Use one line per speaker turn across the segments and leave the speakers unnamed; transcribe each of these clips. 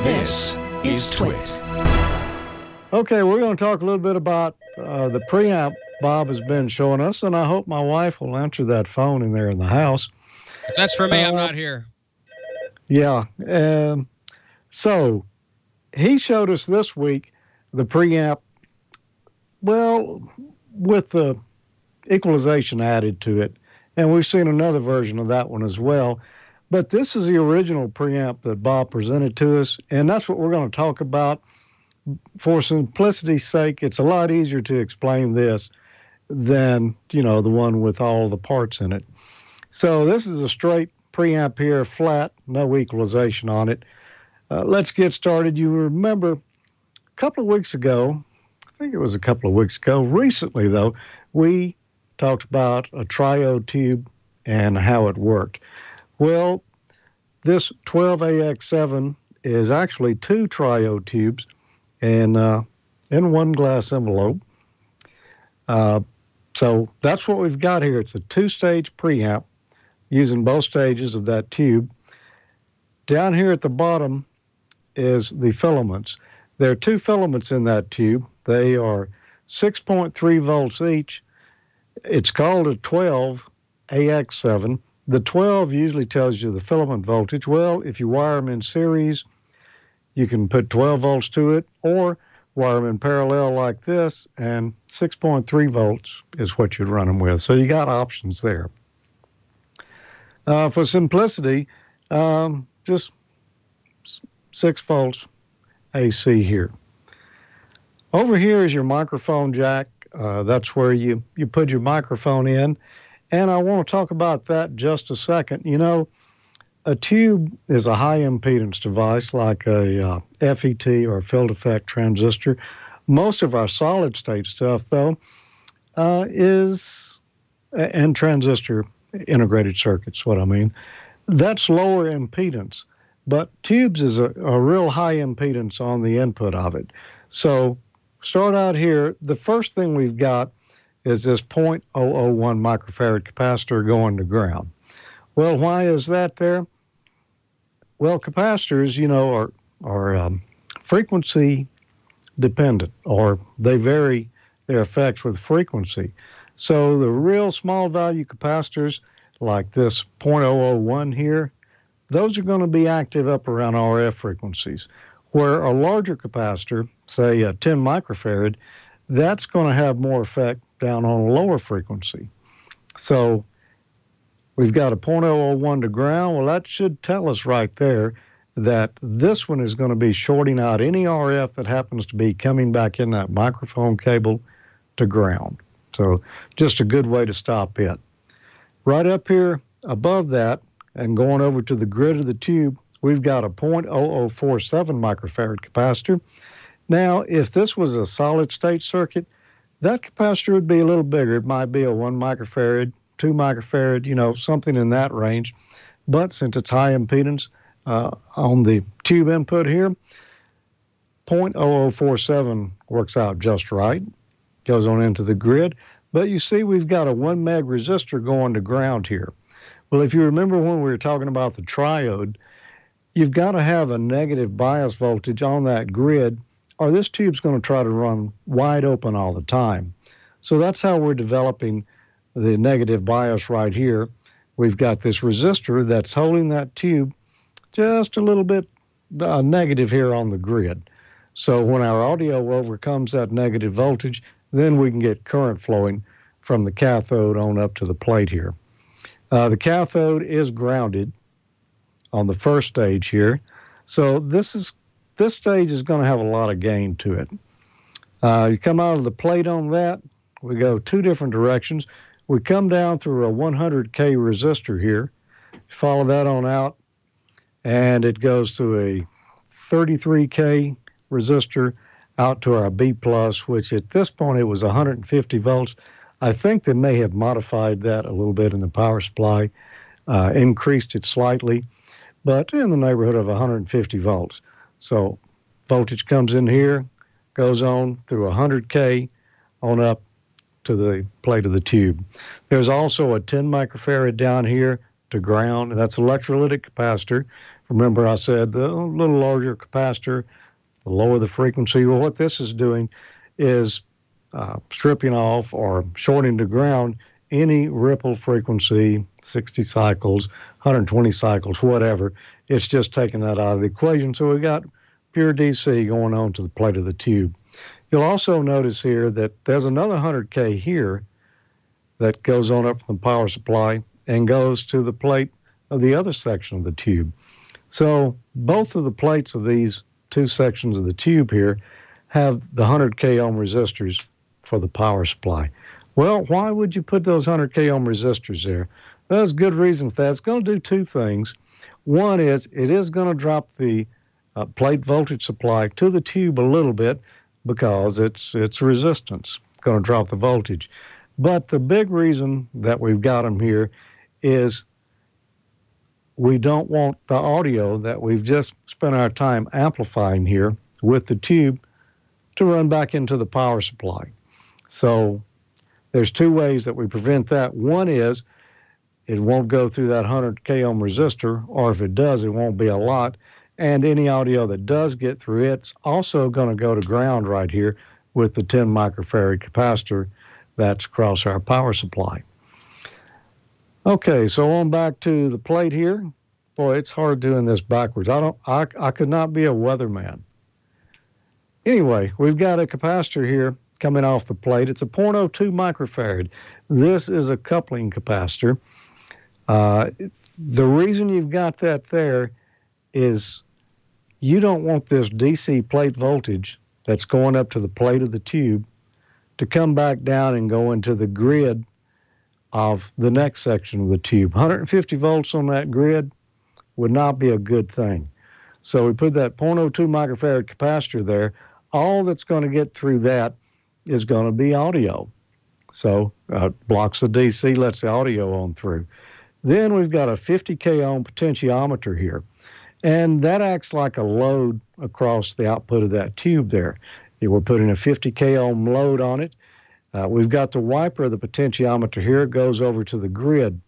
This is Twit.
Okay, we're going to talk a little bit about the preamp Bob has been showing us, and I hope my wife will answer that phone in there in the house.
If that's for me, I'm not here.
Yeah. So he showed us this week the preamp, well, with the equalization added to it. And we've seen another version of that one as well. But this is the original preamp that Bob presented to us, and that's what we're going to talk about. For simplicity's sake, it's a lot easier to explain this than, the one with all the parts in it. So this is a straight preamp here, flat, no equalization on it. Let's get started. You remember a couple of weeks ago, recently though, we talked about a triode tube and how it worked. Well, this 12AX7 is actually two triode tubes and in one glass envelope. So that's what we've got here. It's a two-stage preamp using both stages of that tube. Down here at the bottom is the filaments. There are two filaments in that tube. They are 6.3 volts each. It's called a 12AX7. The 12 usually tells you the filament voltage. Well, if you wire them in series, you can put 12 volts to it, or wire them in parallel like this, and 6.3 volts is what you'd run them with. So you got options there. For simplicity, just 6 volts AC here. Over here is your microphone jack. That's where you put your microphone in. And I want to talk about that just a second. A tube is a high impedance device like a FET or field effect transistor. Most of our solid state stuff, though, and transistor integrated circuits, what I mean, that's lower impedance. But tubes is a real high impedance on the input of it. So start out here. The first thing we've got is this 0.001 microfarad capacitor going to ground. Well, why is that there? Well, capacitors, are frequency dependent, or they vary their effects with frequency. So the real small value capacitors, like this 0.001 here, those are going to be active up around RF frequencies, where a larger capacitor, say a 10 microfarad, that's going to have more effect down on a lower frequency. So we've got a 0.001 to ground. Well, that should tell us right there that this one is going to be shorting out any RF that happens to be coming back in that microphone cable to ground. So just a good way to stop it. Right up here above that and going over to the grid of the tube, we've got a 0.0047 microfarad capacitor. Now, if this was a solid state circuit, that capacitor would be a little bigger. It might be a 1 microfarad, 2 microfarad, something in that range. But since it's high impedance on the tube input here, 0.0047 works out just right. Goes on into the grid. But you see we've got a 1 meg resistor going to ground here. Well, if you remember when we were talking about the triode, you've got to have a negative bias voltage on that grid, or this tube's going to try to run wide open all the time. So that's how we're developing the negative bias right here. We've got this resistor that's holding that tube just a little bit negative here on the grid. So when our audio overcomes that negative voltage, then we can get current flowing from the cathode on up to the plate here. The cathode is grounded on the first stage here. So this stage is going to have a lot of gain to it. You come out of the plate on that, we go two different directions. We come down through a 100K resistor here, follow that on out, and it goes to a 33K resistor out to our B+, which at this point it was 150 volts. I think they may have modified that a little bit in the power supply, increased it slightly, but in the neighborhood of 150 volts. So voltage comes in here, goes on through 100K on up to the plate of the tube. There's also a 10 microfarad down here to ground. That's electrolytic capacitor Remember I said the little larger capacitor, the lower the frequency. Well, what this is doing is stripping off or shorting to ground any ripple frequency, 60 cycles, 120 cycles, whatever. It's just taking that out of the equation. So we got pure DC going on to the plate of the tube. You'll also notice here that there's another 100K here that goes on up from the power supply and goes to the plate of the other section of the tube. So both of the plates of these two sections of the tube here have the 100K ohm resistors for the power supply. Well, why would you put those 100K ohm resistors there? There's good reason for that. It's going to do two things. One is it is going to drop the plate voltage supply to the tube a little bit because it's resistance. It's going to drop the voltage. But the big reason that we've got them here is we don't want the audio that we've just spent our time amplifying here with the tube to run back into the power supply. So there's two ways that we prevent that. One is it won't go through that 100K ohm resistor, or if it does, it won't be a lot. And any audio that does get through it's also going to go to ground right here with the 10 microfarad capacitor that's across our power supply. Okay, so on back to the plate here. Boy, it's hard doing this backwards. I could not be a weatherman. Anyway, we've got a capacitor here coming off the plate. It's a 0.02 microfarad. This is a coupling capacitor. The reason you've got that there is you don't want this DC plate voltage that's going up to the plate of the tube to come back down and go into the grid of the next section of the tube. 150 volts on that grid would not be a good thing. So we put that 0.02 microfarad capacitor there. All that's going to get through that is going to be audio. So blocks the DC, lets the audio on through. Then we've got a 50K ohm potentiometer here. And that acts like a load across the output of that tube there. We're putting a 50K ohm load on it. We've got the wiper of the potentiometer here. It goes over to the grid.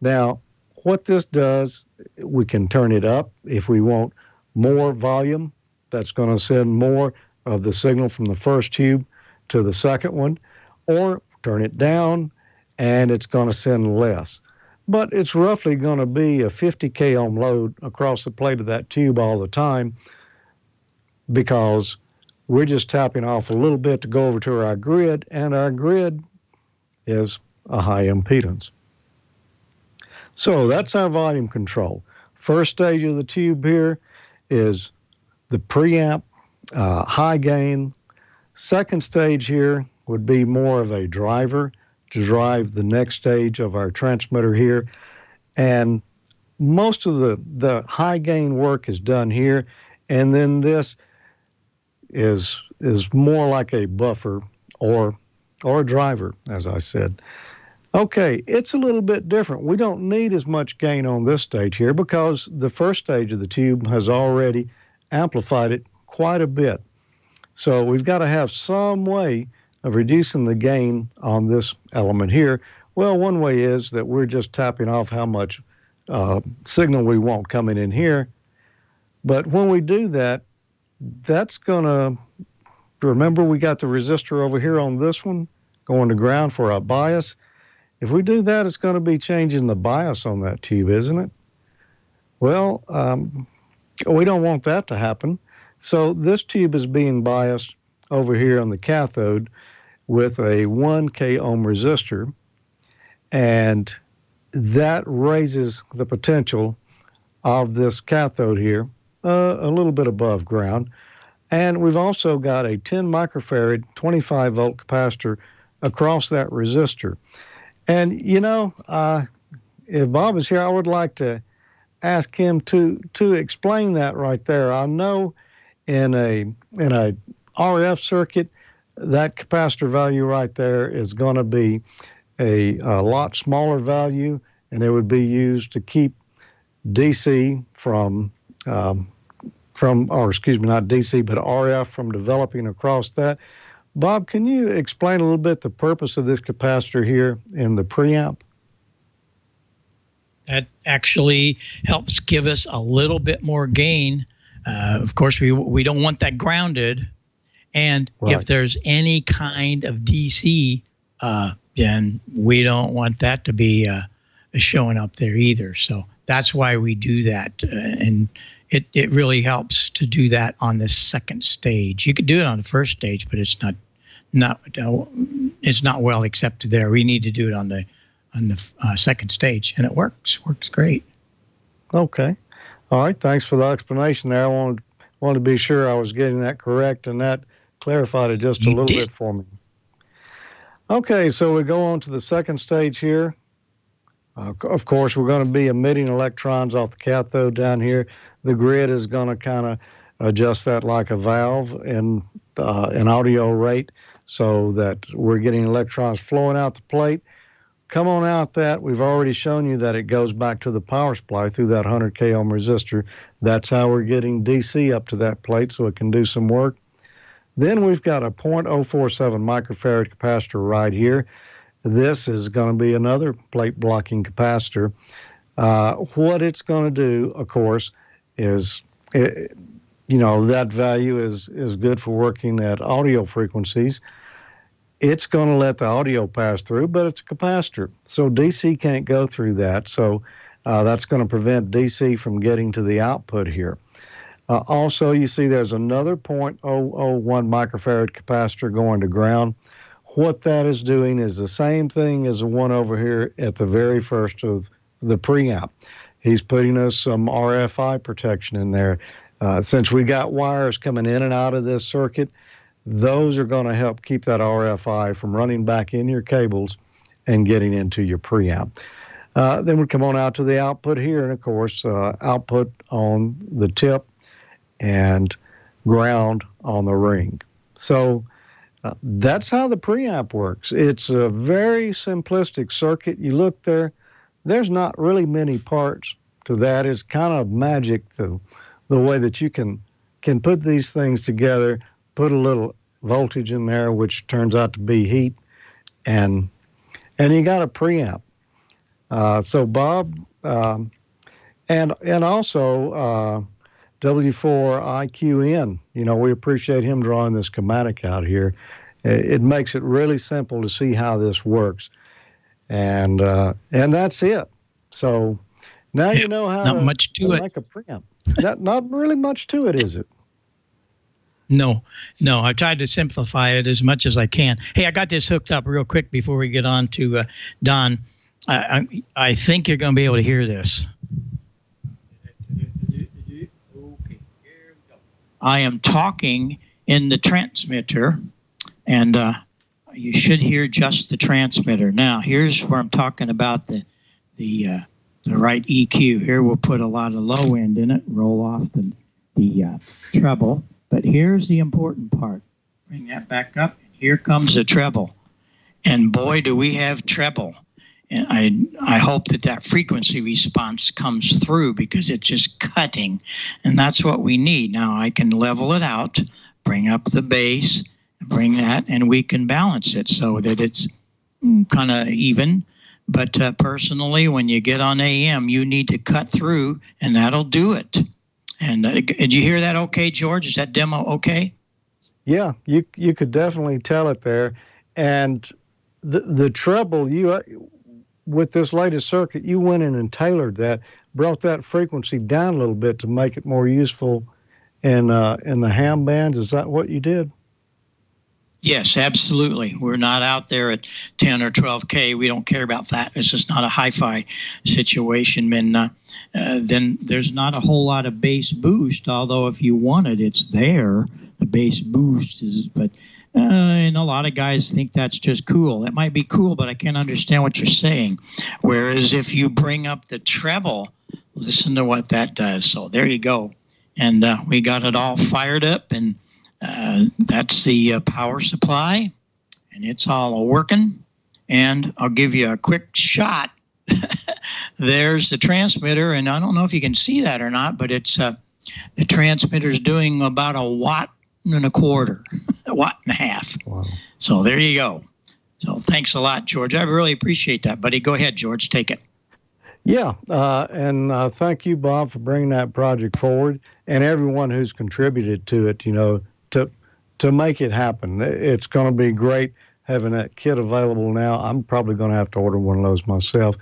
Now, what this does, we can turn it up if we want more volume. That's going to send more of the signal from the first tube to the second one, or turn it down and it's going to send less. But it's roughly going to be a 50K ohm load across the plate of that tube all the time because we're just tapping off a little bit to go over to our grid, and our grid is a high impedance. So that's our volume control. First stage of the tube here is the preamp, high gain. Second stage here would be more of a driver to drive the next stage of our transmitter here. And most of the high gain work is done here. And then this is more like a buffer or a driver, as I said. Okay, it's a little bit different. We don't need as much gain on this stage here because the first stage of the tube has already amplified it quite a bit. So we've got to have some way of reducing the gain on this element here. Well, one way is that we're just tapping off how much signal we want coming in here. But when we do that, that's going to, remember we got the resistor over here on this one going to ground for our bias. If we do that, it's going to be changing the bias on that tube, isn't it? Well, we don't want that to happen. So this tube is being biased over here on the cathode with a 1K ohm resistor, and that raises the potential of this cathode here a little bit above ground. And we've also got a 10 microfarad 25 volt capacitor across that resistor. And you know, if Bob is here, I would like to ask him to explain that right there. I know in a RF circuit, that capacitor value right there is going to be a lot smaller value, and it would be used to keep DC or excuse me, not DC, but RF from developing across that. Bob, can you explain a little bit the purpose of this capacitor here in the preamp?
That actually helps give us a little bit more gain. Of course, we don't want that grounded. And
Right.
if there's any kind of DC, then we don't want that to be showing up there either. So that's why we do that. And it really helps to do that on the second stage. You could do it on the first stage, but it's not well accepted there. We need to do it on the second stage, and it works great.
Okay. All right. Thanks for the explanation there. I wanted to be sure I was getting that correct, and that clarified it just a little bit for me. Okay, so we go on to the second stage here. Of course, we're going to be emitting electrons off the cathode down here. The grid is going to kind of adjust that like a valve in an audio rate so that we're getting electrons flowing out the plate. Come on out that. We've already shown you that it goes back to the power supply through that 100K ohm resistor. That's how we're getting DC up to that plate so it can do some work. Then we've got a 0.047 microfarad capacitor right here. This is going to be another plate blocking capacitor. What it's going to do, of course, is, that value is good for working at audio frequencies. It's going to let the audio pass through, but it's a capacitor. So DC can't go through that. So that's going to prevent DC from getting to the output here. Also, you see there's another 0.001 microfarad capacitor going to ground. What that is doing is the same thing as the one over here at the very first of the preamp. He's putting us some RFI protection in there. Since we got wires coming in and out of this circuit, those are going to help keep that RFI from running back in your cables and getting into your preamp. Then we come on out to the output here, and of course, output on the tip and ground on the ring. So that's how the preamp works. It's a very simplistic circuit. You look there, there's not really many parts to that. It's kind of magic, the way that you can put these things together, put a little voltage in there, which turns out to be heat, and you got a preamp. So Bob, and also W4IQN, we appreciate him drawing this schematic out here. It makes it really simple to see how this works, and that's it. So now you know how
not much to it.
Make a preamp. Not really much to it, is it?
No, I've tried to simplify it as much as I can. Hey, I got this hooked up real quick before we get on to Don. I think you're going to be able to hear this. Okay, here we go. I am talking in the transmitter, and you should hear just the transmitter. Now, here's where I'm talking about the right EQ. Here we'll put a lot of low end in it, roll off the treble. But here's the important part. Bring that back up, and here comes the treble. And boy, do we have treble. And I hope that frequency response comes through because it's just cutting, and that's what we need. Now I can level it out, bring up the bass, bring that, and we can balance it so that it's kind of even. But personally, when you get on AM, you need to cut through, and that'll do it. And did you hear that okay, George? Is that demo okay?
Yeah, you could definitely tell it there. And the treble, with this latest circuit, you went in and tailored that, brought that frequency down a little bit to make it more useful in the ham bands. Is that what you did?
Yes, absolutely. We're not out there at 10 or 12K. We don't care about that. This is not a hi-fi situation. And then there's not a whole lot of bass boost, although if you want it, it's there. The bass boost is, but and a lot of guys think that's just cool. It might be cool, but I can't understand what you're saying. Whereas if you bring up the treble, listen to what that does. So there you go. And we got it all fired up, and that's the power supply, and it's all working. And I'll give you a quick shot. There's the transmitter, and I don't know if you can see that or not, but it's the transmitter's doing about 1.25 watts, 1.5 watts.
Wow.
So there you go. So thanks a lot, George. I really appreciate that, buddy. Go ahead, George. Take it.
Yeah, and thank you, Bob, for bringing that project forward, and everyone who's contributed to it. To make it happen. It's going to be great having that kit available now. I'm probably going to have to order one of those myself.